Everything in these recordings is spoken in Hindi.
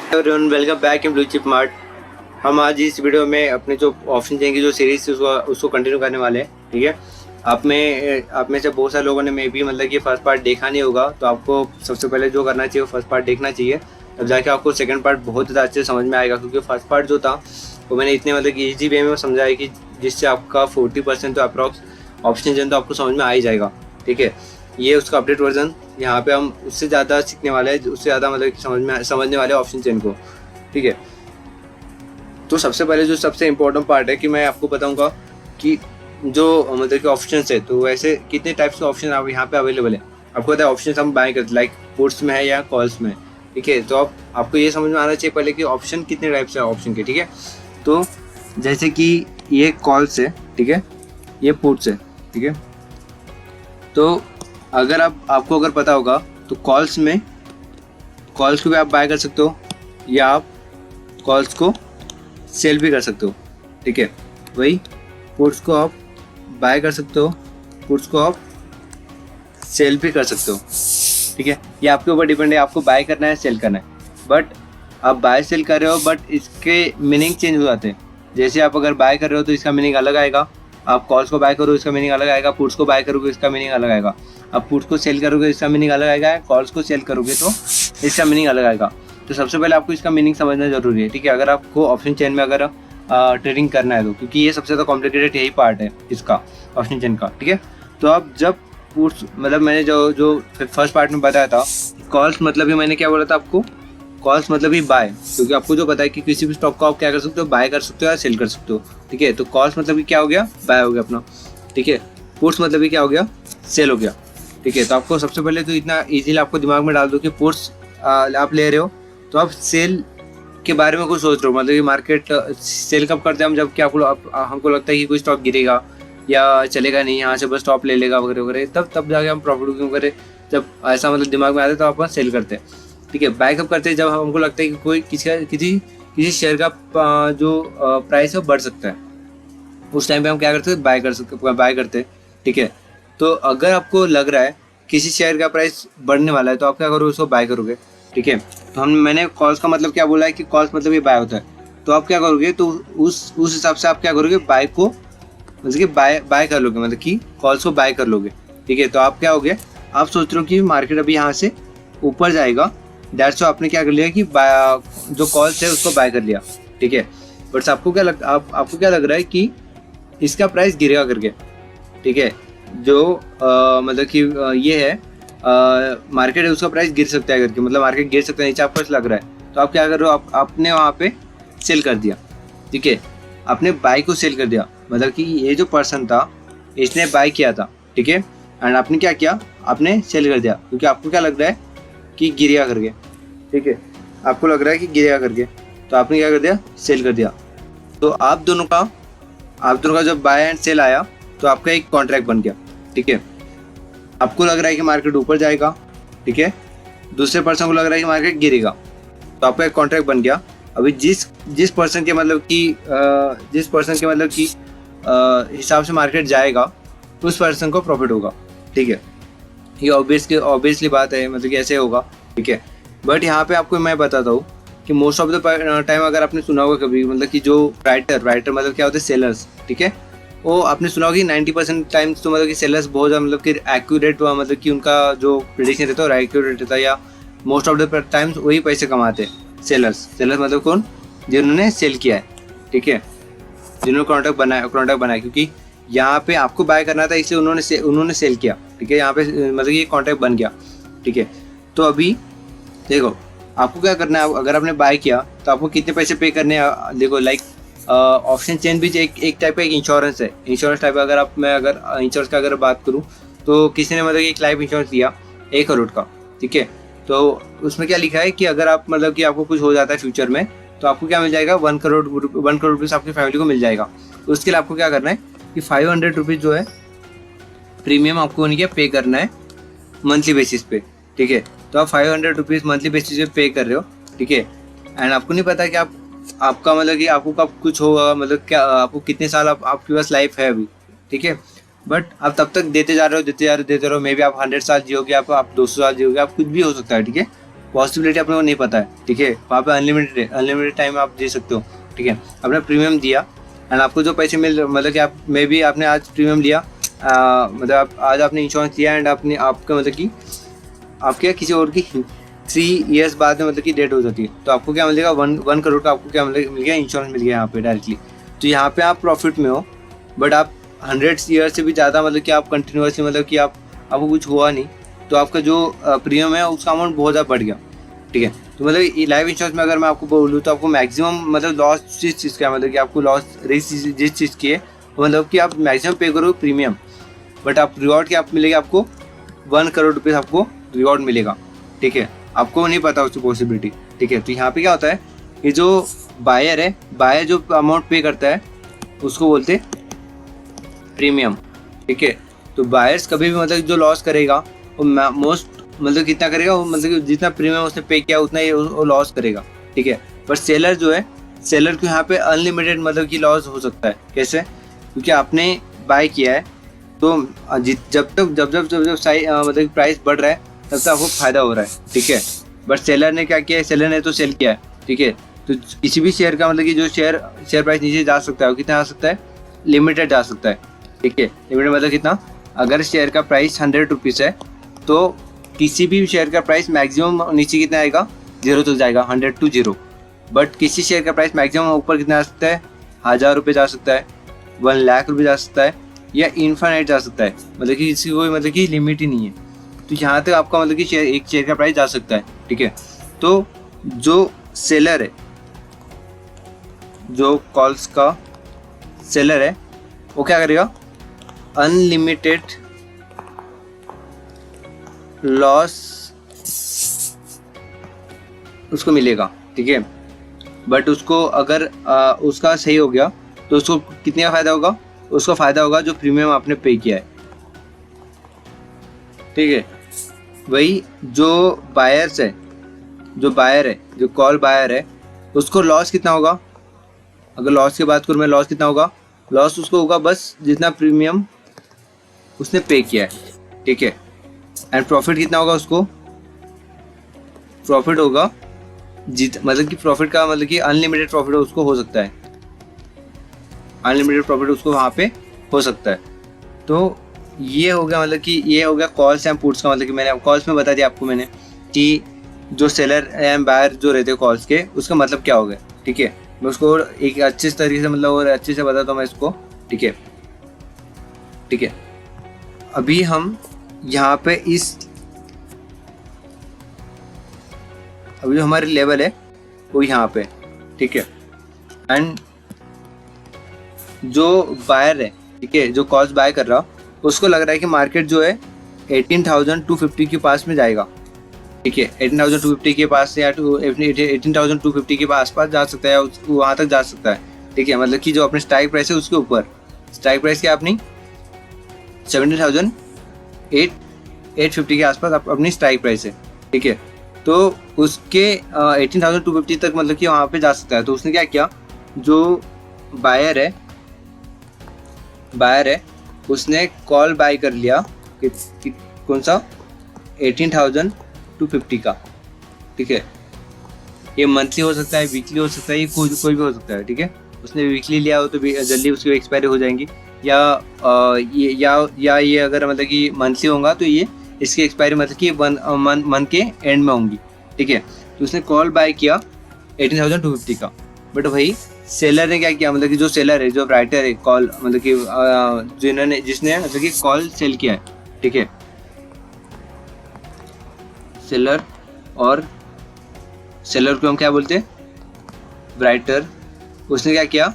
Everyone, welcome back in blue chip mart. हम आज इस वीडियो में अपने जो ऑप्शन चेन की जो सीरीज थी उसको कंटिन्यू करने वाले हैं। ठीक है, आप में से बहुत सारे लोगों ने मे भी मतलब कि फर्स्ट पार्ट देखा नहीं होगा, तो आपको सबसे पहले जो करना चाहिए वो फर्स्ट पार्ट देखना चाहिए। तब जाके आपको सेकंड पार्ट बहुत ज़्यादा अच्छे से समझ में आएगा, क्योंकि फर्स्ट पार्ट जो था वो मैंने इतने मतलब कि ईजी वे में समझाया कि जिससे आपका 40% तो अप्रॉक्स ऑप्शन चेन तो आपको समझ में आ ही जाएगा। ठीक है, ये उसका अपडेट वर्जन। यहाँ पे हम उससे ज़्यादा सीखने वाले हैं, उससे ज़्यादा मतलब कि समझने वाले ऑप्शन चेन को। ठीक है, तो सबसे पहले जो सबसे इम्पोर्टेंट पार्ट है कि मैं आपको बताऊंगा कि जो मतलब कि ऑप्शन है, तो वैसे कितने टाइप्स के ऑप्शन आप यहाँ पे अवेलेबल है। आपको पता है ऑप्शन हम बाय करते लाइक पुट्स में है या कॉल्स में। ठीक है, तो आपको ये समझ में आना चाहिए पहले कि ऑप्शन कितने टाइप्स है ऑप्शन के। ठीक है, तो जैसे कि ये कॉल्स है, ठीक है, ये पुट्स है। ठीक है, तो अगर आपको अगर पता होगा तो कॉल्स को भी आप बाय कर सकते हो या आप कॉल्स को सेल भी कर सकते हो। ठीक है, वही पुट्स को आप बाय कर सकते हो, पुट्स को आप सेल भी कर सकते हो। ठीक है, ये आपके ऊपर डिपेंड है, आपको बाय करना है सेल करना है। बट आप बाय सेल कर रहे हो, बट इसके मीनिंग चेंज हो जाते हैं। जैसे आप अगर बाय कर रहे हो तो इसका मीनिंग अलग आएगा, आप कॉल्स को बाय करो इसका मीनिंग अलग आएगा, पुट्स को बाय करोगे इसका मीनिंग अलग आएगा, आप पुट्स को सेल करोगे इसका मीनिंग अलग आएगा, कॉल्स को सेल करोगे तो इसका मीनिंग अलग आएगा। तो सबसे पहले आपको इसका मीनिंग समझना जरूरी है। ठीक है, अगर आपको ऑप्शन चेन में अगर ट्रेडिंग करना है तो, क्योंकि ये सबसे ज़्यादा कॉम्प्लिकेटेड यही पार्ट है इसका ऑप्शन चेन का। ठीक है, तो आप जब पुट्स मतलब मैंने जो फर्स्ट पार्ट में बताया था, कॉल्स मतलब ही मैंने क्या बोला था आपको, कॉल्स मतलब ही बाय, क्योंकि आपको जो पता है कि किसी भी स्टॉक को आप क्या कर सकते हो, बाय कर सकते हो या सेल कर सकते हो। ठीक है, तो कॉल्स मतलब कि क्या हो गया, बाय हो गया अपना। ठीक है, पुट्स मतलब कि क्या हो गया, सेल हो गया। ठीक है, तो आपको सबसे पहले तो इतना इजीली आपको दिमाग में डाल दो कि पुट्स आप ले रहे हो तो आप सेल के बारे में कुछ सोच रहे हो। मतलब कि मार्केट सेल कब करते हैं हम, जब कि हमको लगता है कि कोई स्टॉक गिरेगा या चलेगा नहीं, यहाँ से बस स्टॉप ले लेगा वगैरह वगैरह, तब जाके हम प्रॉफिट बुकिंग करें। जब ऐसा मतलब दिमाग में आता है तो अपन सेल करते हैं। ठीक है, बाय कब करते हैं, जब हमको लगता है कि कोई किसी शेयर का जो प्राइस है वो बढ़ सकता है, उस टाइम पे हम क्या करते हैं, बाय करते हैं। ठीक है, तो अगर आपको लग रहा है किसी शेयर का प्राइस बढ़ने वाला है तो आप क्या करोगे, उसको बाय करोगे। ठीक है, तो मैंने कॉल्स का मतलब क्या बोला है कि कॉल्स मतलब ये बाय होता है, तो आप क्या करोगे, तो उस हिसाब से आप क्या करोगे, बाय को मतलब कि बाय कर लोगे, मतलब कि कॉल्स को बाय कर लोगे। ठीक है, तो आप क्या हो गए, आप सोच रहे हो कि मार्केट अभी यहाँ से ऊपर जाएगा, दैट्स आपने क्या कर लिया कि जो कॉल्स है उसको बाय कर लिया। ठीक है, बट आपको क्या लग रहा है कि इसका प्राइस गिरेगा करके। ठीक है, जो मतलब कि ये है मार्केट है, उसका प्राइस गिर सकता है करके, मतलब मार्केट गिर सकता है नीचे, आपको लग रहा है, तो आप क्या कर रहे हो, आपने वहाँ पे सेल कर दिया। ठीक है, आपने बाय को सेल कर दिया, मतलब कि ये जो पर्सन था इसने बाय किया था। ठीक है, एंड आपने क्या किया, आपने सेल कर दिया, क्योंकि आपको क्या लग रहा है कि गिरेगा करके। ठीक है, आपको लग रहा है कि गिरेगा करके, तो आपने क्या कर दिया, सेल कर दिया। तो आप दोनों का जब बाय एंड सेल आया तो आपका एक कॉन्ट्रैक्ट बन गया। ठीक है, आपको लग रहा है कि मार्केट ऊपर जाएगा। ठीक है, दूसरे पर्सन को लग रहा है कि मार्केट गिरेगा, तो आपका एक कॉन्ट्रैक्ट बन गया। अभी जिस पर्सन के मतलब कि हिसाब से मार्केट जाएगा उस पर्सन को प्रॉफिट होगा। ठीक है, ये ऑब्वियसली बात है, मतलब कि ऐसे होगा। ठीक है, बट यहाँ पे आपको मैं बताता हूँ कि मोस्ट ऑफ द टाइम अगर आपने सुना होगा कभी, मतलब कि जो राइटर मतलब क्या होते हैं, सेलर्स। ठीक है, वो आपने सुना होगा कि 90% टाइम्स तो मतलब कि सेलर्स बहुत ज़्यादा मतलब कि एक्यूरेट हुआ, मतलब कि उनका जो प्रेडिक्शन रहता है एक्यूरेट रहता है, या मोस्ट ऑफ द टाइम्स वही पैसे कमाते हैं। सेलर्स मतलब कौन, जिन्होंने सेल किया है। ठीक है, जिन्होंने कॉन्ट्रैक्ट बनाया, क्योंकि यहाँ पे आपको बाय करना था इसलिए उन्होंने सेल किया। ठीक है, यहाँ पे मतलब ये कॉन्ट्रैक्ट बन गया। ठीक है, तो अभी देखो आपको क्या करना है, अगर आपने बाय किया तो आपको कितने पैसे पे करने हैं। देखो लाइक ऑप्शन चेन भी एक टाइप का एक इंश्योरेंस है, इंश्योरेंस टाइप। अगर इंश्योरेंस का अगर बात करूँ तो किसी ने मतलब एक लाइफ इंश्योरेंस दिया 1 करोड़ का। ठीक है, तो उसमें क्या लिखा है कि अगर आप मतलब कि आपको कुछ हो जाता है फ्यूचर में तो आपको क्या मिल जाएगा, 1 करोड़ रुपीज़ आपकी फैमिली को मिल जाएगा। तो उसके लिए आपको क्या करना है कि 500 रुपीज़ जो है प्रीमियम आपको उनके पे करना है मंथली बेसिस पे। ठीक है, तो आप 500 रुपीज़ मंथली बेसिस पे पे कर रहे हो। ठीक है, एंड आपको नहीं पता कि आपका मतलब कि आपको कब कुछ होगा, मतलब क्या आपको कितने साल आपके पास लाइफ है अभी। ठीक है, बट आप तब तक देते जा रहे हो, मे बी आप 100 साल जियोगे, आप 200 साल जियोगे, आप कुछ भी हो सकता है। ठीक है, पॉसिबिलिटी अपने को नहीं पता है, ठीक है। वहाँ पे अनलिमिटेड है, अनलिमिटेड टाइम आप दे सकते हो, ठीक है। आपने प्रीमियम दिया एंड आपको जो पैसे मिल, मतलब कि आप मे बी आपने आज प्रीमियम लिया, मतलब आज आपने इंश्योरेंस लिया एंड आपने आपका मतलब कि आपके किसी और की 3 ईयर्स बाद में मतलब कि डेट हो जाती है, तो आपको क्या मिलेगा, 1 करोड़ का आपको क्या मिल गया, इंश्योरेंस मिल गया यहाँ पे डायरेक्टली। तो यहाँ पे आप प्रॉफिट में हो, बट आप 100 ईयर से भी ज़्यादा मतलब कि आप कंटिन्यूसली मतलब कि आपको कुछ हुआ नहीं, तो आपका जो प्रीमियम है उसका अमाउंट बहुत ज़्यादा बढ़ गया, ठीक है। तो मतलब लाइफ इंश्योरेंस में अगर मैं आपको बोलूँ तो आपको मैक्सिमम मतलब लॉस जिस चीज़ का, मतलब कि आपको लॉस जिस चीज़ की है, मतलब कि आप मैक्सिमम पे करो प्रीमियम, बट आप रिवॉर्ड क्या आप मिलेगा, आपको 1 करोड़ रुपये आपको रिवॉर्ड मिलेगा, ठीक है। आपको नहीं पता उसकी पॉसिबिलिटी, ठीक है। तो यहाँ पे क्या होता है कि जो बायर है, बायर जो अमाउंट पे करता है उसको बोलते हैं प्रीमियम, ठीक है। तो बायर्स कभी भी मतलब जो लॉस करेगा वो मोस्ट मतलब कितना करेगा, वो मतलब कि जितना प्रीमियम उसने पे किया उतना ही वो लॉस करेगा, ठीक है। पर सेलर जो है, सेलर को यहाँ पे अनलिमिटेड मतलब कि लॉस हो सकता है। कैसे? क्योंकि आपने बाय किया है, तो जब तक जब मतलब प्राइस बढ़ रहा है तब तक आपको फायदा हो रहा है, ठीक है। बट सेलर ने क्या किया है, सेलर ने तो सेल किया है, ठीक है। तो किसी भी शेयर का मतलब कि जो शेयर प्राइस नीचे जा सकता है, वो कितना आ सकता है, लिमिटेड जा सकता है, ठीक है। लिमिटेड मतलब कितना, अगर शेयर का प्राइस 100 रुपीज़ है तो किसी भी शेयर का प्राइस मैक्सिमम नीचे कितना आएगा, 0 तक जाएगा, 100 to 0। बट किसी शेयर का प्राइस मैक्सिमम ऊपर कितना आ सकता है, 1000 रुपये जा सकता है, 1 लाख रुपये जा सकता है, या इन्फाइनाइट जा सकता है, मतलब कि किसी कोई मतलब कि लिमिट ही नहीं है। तो यहाँ तक आपका मतलब कि एक शेयर का प्राइस जा सकता है, ठीक है। तो जो सेलर है, जो कॉल्स का सेलर है, वो क्या करेगा, अनलिमिटेड लॉस उसको मिलेगा, ठीक है। बट उसको अगर उसका सही हो गया तो उसको कितने का फ़ायदा होगा, उसका फ़ायदा होगा जो प्रीमियम आपने पे किया है, ठीक है। वही जो बायर्स है, जो बायर है, जो कॉल बायर है, उसको लॉस कितना होगा, अगर लॉस की बात करूँ मैं, लॉस कितना होगा, लॉस उसको होगा बस जितना प्रीमियम उसने पे किया है, ठीक है। एंड प्रॉफिट कितना होगा उसको, प्रॉफिट होगा मतलब कि प्रॉफिट का मतलब कि अनलिमिटेड प्रॉफिट उसको हो सकता है, अनलिमिटेड प्रॉफिट उसको वहाँ पे हो सकता है। तो ये हो गया मतलब कि ये हो गया कॉल्स एंड पुट्स का, मतलब कि मैंने कॉल्स में बता दिया आपको मैंने कि जो सेलर एंड बायर जो रहते हैं कॉल्स के, उसका मतलब क्या हो गया, ठीक है। मैं उसको एक अच्छे तरीके से मतलब और अच्छे से बताता हूँ मैं इसको, ठीक है, ठीक है। अभी हम यहाँ पे अभी जो हमारी लेवल है वो यहाँ पे, ठीक है। एंड जो बायर है, ठीक है, जो कॉल्स बाय कर रहा, उसको लग रहा है कि मार्केट जो है 18,250 के पास में जाएगा, ठीक है। 18,250 के पास या 18,250 के आसपास जा सकता है, वहाँ तक जा सकता है, ठीक है। मतलब कि जो अपने स्ट्राइक प्राइस है उसके ऊपर, स्ट्राइक प्राइस क्या अपनी 17,850 के आसपास अपनी स्ट्राइक प्राइस है, ठीक है। तो उसके 18,250 तक मतलब कि वहाँ पे जा सकता है। तो उसने क्या किया, जो बायर है उसने कॉल बाय कर लिया कि कौन सा 18,250 का, ठीक है। ये मंथली हो सकता है, वीकली हो सकता है, ये कोई भी हो सकता है, ठीक है। उसने वीकली लिया हो तो जल्दी उसकी एक्सपायरी हो जाएंगी, या ये अगर मतलब कि मंथली होगा तो ये इसकी एक्सपायरी मतलब कि मंथ के एंड में होंगी, ठीक है। तो उसने कॉल बाय किया 18,250 का, बट वही सेलर ने क्या किया, मतलब कि जो सेलर है, जो राइटर है कॉल, मतलब कि जिसने मतलब कि कॉल सेल किया है, ठीक है, सेलर, और सेलर को हम क्या बोलते हैं, राइटर। उसने क्या किया,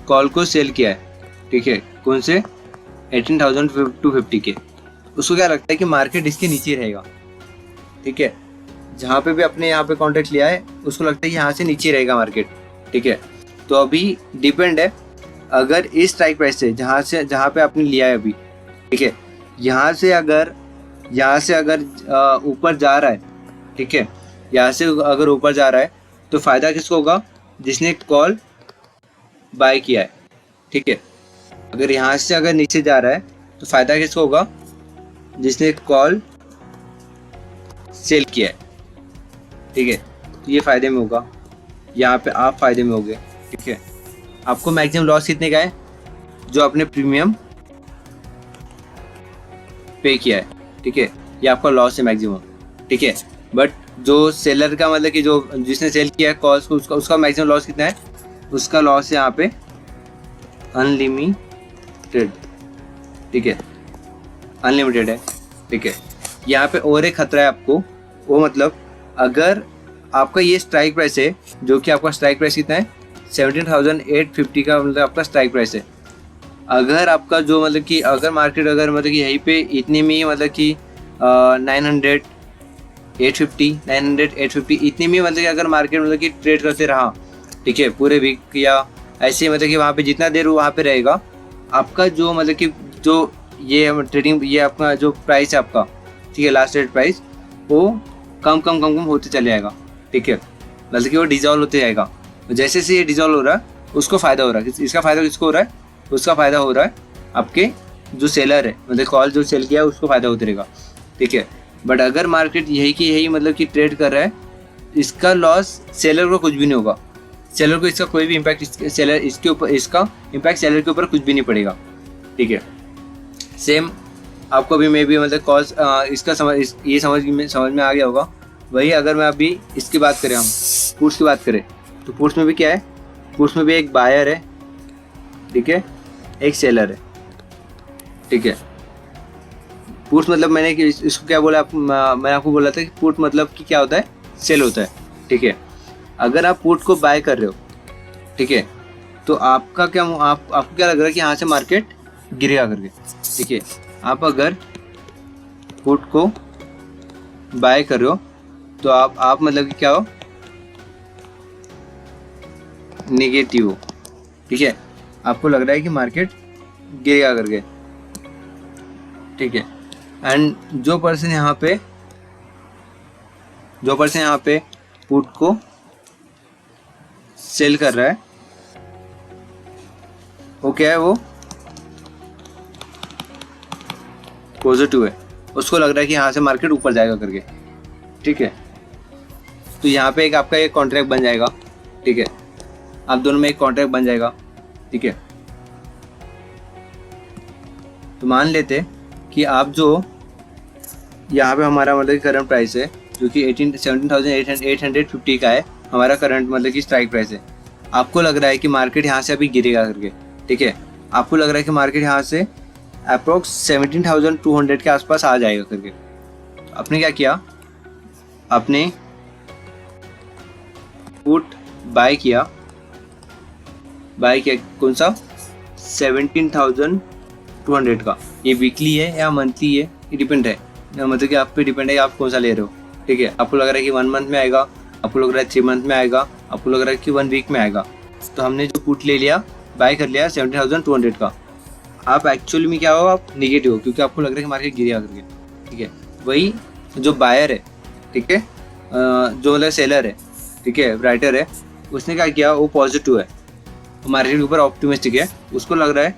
कॉल को सेल किया है, ठीक है, कौन से 18,250 के। उसको क्या लगता है कि मार्केट इसके नीचे रहेगा, ठीक है। जहाँ पे भी अपने यहाँ पे कॉन्ट्रैक्ट लिया है उसको लगता है कि यहाँ से नीचे रहेगा मार्केट, ठीक है। तो अभी डिपेंड है, अगर इस स्ट्राइक प्राइस से जहाँ पे आपने लिया है अभी, ठीक है, यहाँ से अगर ऊपर जा रहा है, ठीक है, यहाँ से अगर ऊपर जा रहा है तो फ़ायदा किसको होगा, जिसने कॉल बाय किया है, ठीक है। अगर यहाँ से अगर नीचे जा रहा है तो फ़ायदा किसको होगा, जिसने कॉल सेल किया है, ठीक है, तो ये फ़ायदे में होगा, यहाँ पे आप फ़ायदे में होगे। ठीक है, आपको मैक्सिमम लॉस कितने का है, जो आपने प्रीमियम पे किया है। ठीक है, ये आपका लॉस है मैक्सिमम। ठीक है, बट जो सेलर का मतलब कि जो जिसने सेल किया है कॉल्स को, उसका मैक्सिमम लॉस कितना है, उसका लॉस है यहाँ पे अनलिमिटेड। ठीक है, अनलिमिटेड है। ठीक है, यहाँ पे और एक खतरा है आपको, वो मतलब अगर आपका ये स्ट्राइक प्राइस है, जो कि आपका स्ट्राइक प्राइस कितना है 17,850 का मतलब आपका स्ट्राइक प्राइस है। अगर आपका जो मतलब कि अगर मार्केट अगर मतलब कि यहीं पे इतने में ही मतलब कि 900 850 900 850 इतने में मतलब कि अगर मार्केट मतलब कि ट्रेड करते रहा, ठीक है, पूरे वीक या ऐसे मतलब कि वहाँ पे जितना देर वहाँ पे रहेगा, आपका जो मतलब कि जो ये ट्रेडिंग ये आपका जो प्राइस है आपका, ठीक है, लास्ट रेट प्राइस, वो कम होते चले जाएगा। ठीक है, मतलब कि वो डिजॉल्व होते जाएगा। जैसे से ये डिजॉल्व हो रहा है उसको फ़ायदा हो रहा है। इसका फ़ायदा किसको हो रहा है, उसका फ़ायदा हो रहा है आपके जो सेलर है, मतलब कॉल जो सेल किया है उसको फ़ायदा होते रहेगा। ठीक है, बट अगर मार्केट यही की यही मतलब कि ट्रेड कर रहा है, इसका लॉस सेलर को कुछ भी नहीं होगा। सेलर को इसका कोई भी इम्पैक्ट सेलर इसके ऊपर इसका इम्पैक्ट सेलर के ऊपर कुछ भी नहीं पड़ेगा। ठीक है, सेम आपको भी मे भी मतलब कॉल्स इसका ये समझ में आ गया होगा। वही अगर मैं अभी इसकी बात करें, हम पुट्स की बात करें, तो पुट्स में भी क्या है, पुट्स में भी एक बायर है, ठीक है, एक सेलर है। ठीक है, पुट्स मतलब मैंने इसको क्या बोला, मैंने आपको बोला था कि पुट मतलब कि क्या होता है, सेल होता है। ठीक है, अगर आप पुट को बाय कर रहे हो, ठीक है, तो आपका क्या आपको क्या लग रहा है कि यहाँ से मार्केट गिरेगा करके। ठीक है, आप अगर पुट को बाय कर रहे हो तो आप मतलब कि क्या हो, नेगेटिव हो। ठीक है, आपको लग रहा है कि मार्केट गिरेगा करके। ठीक है, एंड जो पर्सन यहाँ पे पुट को सेल कर रहा है, वो क्या है, वो पॉजिटिव है, उसको लग रहा है कि यहाँ से मार्केट ऊपर जाएगा करके। ठीक है, तो यहाँ पे एक आपका एक कॉन्ट्रैक्ट बन जाएगा। ठीक है, आप दोनों में एक कॉन्ट्रैक्ट बन जाएगा। ठीक है, तो मान लेते कि आप जो यहाँ पे हमारा मतलब करंट प्राइस है जो कि 17,850 का है, हमारा करंट मतलब कि स्ट्राइक प्राइस है। आपको लग रहा है कि मार्केट यहाँ से अभी गिरेगा करके। ठीक है, आपको लग रहा है कि मार्केट यहाँ से अप्रोक्स 17,200 के आसपास आ जाएगा करके। आपने क्या किया, आपने पुट बाय किया कौन सा 17,200 का। ये वीकली है या मंथली है, ये डिपेंड है, मतलब कि आप पे डिपेंड है कि आप कौन सा ले रहे हो। ठीक है, आपको लग रहा है कि 1 मंथ में आएगा, आपको लग रहा है 3 मंथ में आएगा, आपको लग रहा है कि 1 वीक में आएगा। तो हमने जो पुट ले लिया, बाय कर लिया 17,200 का। आप एक्चुअली में क्या हो, आप निगेटिव हो, क्योंकि आपको लग रहा है कि मार्केट गिरेगा करके। ठीक है, वही जो बायर है, ठीक है, जो मतलब सेलर है, ठीक है, राइटर है, उसने क्या किया, वो पॉजिटिव है, मार्केट के ऊपर ऑप्टिमिस्टिक है। उसको लग रहा है,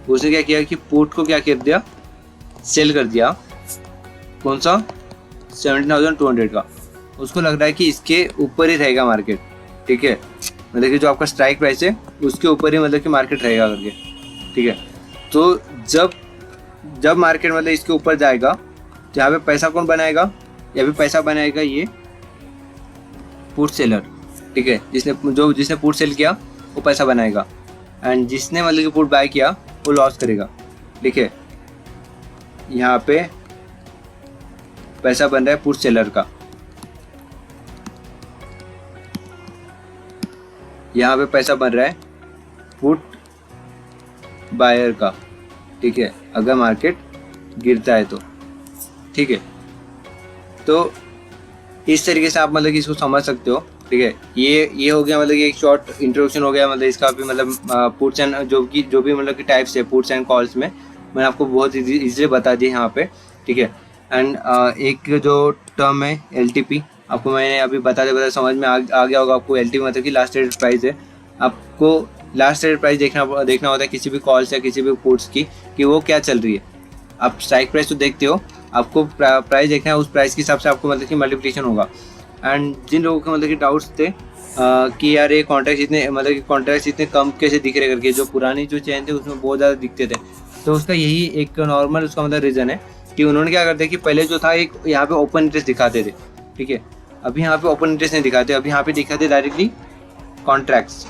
उसने क्या किया कि पुट को क्या कर दिया, सेल कर दिया, कौन सा 17,200 का। उसको लग रहा है कि इसके ऊपर ही रहेगा मार्केट। ठीक है, मतलब कि जो आपका स्ट्राइक प्राइस है उसके ऊपर ही मतलब कि मार्केट रहेगा करके। ठीक है, तो जब मार्केट मतलब इसके ऊपर जाएगा, तो यहाँ पे पैसा कौन बनाएगा, या भी पैसा बनाएगा ये पुट सेलर। ठीक है, जिसने पुट सेल किया वो पैसा बनाएगा, एंड जिसने मतलब कि पुट बाय किया वो लॉस करेगा। ठीक है, यहाँ पे पैसा बन रहा है पुट सेलर का, यहाँ पे पैसा बन रहा है पुट बायर का। ठीक है, अगर मार्केट गिरता है तो। ठीक है, तो इस तरीके से आप मतलब कि इसको समझ सकते हो। ठीक है, ये हो गया मतलब कि एक शॉर्ट इंट्रोडक्शन हो गया, मतलब इसका भी मतलब पुट्स एंड जो भी मतलब कि टाइप्स है पुट्स एंड कॉल्स में, मैंने आपको बहुत इजीली बता दिया यहाँ पे। ठीक है, एंड एक जो टर्म है LTP, आपको मैंने अभी बता समझ में आ गया होगा आपको। LTP मतलब कि लास्ट ट्रेडेड प्राइस है। आपको लास्ट ट्रेडेड प्राइस देखना होता है किसी भी कॉल्स या किसी भी पुट्स की, कि वो क्या चल रही है। आप स्ट्राइक प्राइस तो देखते हो, आपको प्राइस देखना है, उस प्राइस के हिसाब से आपको मतलब कि मल्टीप्लिकेशन होगा। एंड जिन लोगों के मतलब कि डाउट्स थे कि यार ये कॉन्ट्रैक्ट इतने मतलब कि कॉन्ट्रैक्ट इतने कम कैसे दिख रहे करके, जो पुरानी जो चेन थे उसमें बहुत ज़्यादा दिखते थे, तो उसका यही एक नॉर्मल उसका मतलब रीज़न है कि उन्होंने क्या करते हैं कि पहले जो था एक यहाँ पे ओपन इंटरेस्ट दिखाते थे, ठीक है, अभी यहाँ पे ओपन इंटरेस्ट नहीं दिखाते, अभी यहाँ पे दिखाते डायरेक्टली कॉन्ट्रैक्ट्स।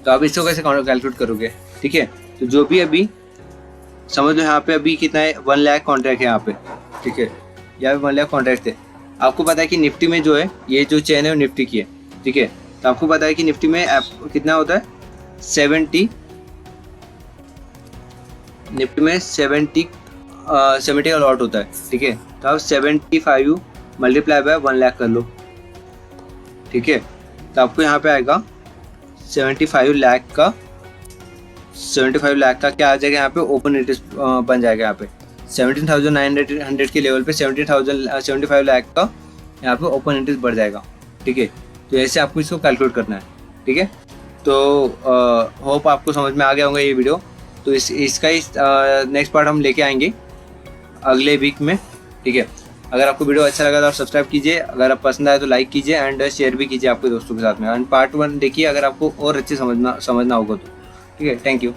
तो आप इसको कैसे कैलकुलेट करोगे, ठीक है। तो जो भी अभी समझ लो यहाँ पे अभी कितना है, 1 लाख कॉन्ट्रैक्ट है यहाँ पे, ठीक है, यहाँ पे 1 लाख कॉन्ट्रैक्ट थे। आपको पता है कि निफ्टी में जो है ये जो चेन है वो निफ्टी की है, ठीक है, तो आपको पता है कि निफ्टी में कितना होता है 70, निफ्टी में 70 का लॉट होता है, ठीक है, तो आप 75 मल्टीप्लाई बाय 1 लाख कर लो, ठीक है, तो आपको यहाँ पे आएगा 75 लाख का क्या आ जाएगा यहाँ पे, ओपन इंटरेस्ट बन जाएगा यहाँ पे 17,900 के लेवल पे 75 लाख का यहाँ पे ओपन इंटरेस्ट बढ़ जाएगा, ठीक है। तो ऐसे आपको इसको कैलकुलेट करना है, ठीक है। तो होप आपको समझ में आ गया होगा ये वीडियो। तो इसका नेक्स्ट पार्ट हम लेके आएंगे अगले वीक में, ठीक है। अगर आपको वीडियो अच्छा लगा तो आप सब्सक्राइब कीजिए, अगर आप पसंद आए तो लाइक कीजिए एंड शेयर भी कीजिए आपके दोस्तों के साथ में, एंड पार्ट 1 देखिए अगर आपको और अच्छे समझना होगा तो, ठीक है। Thank you.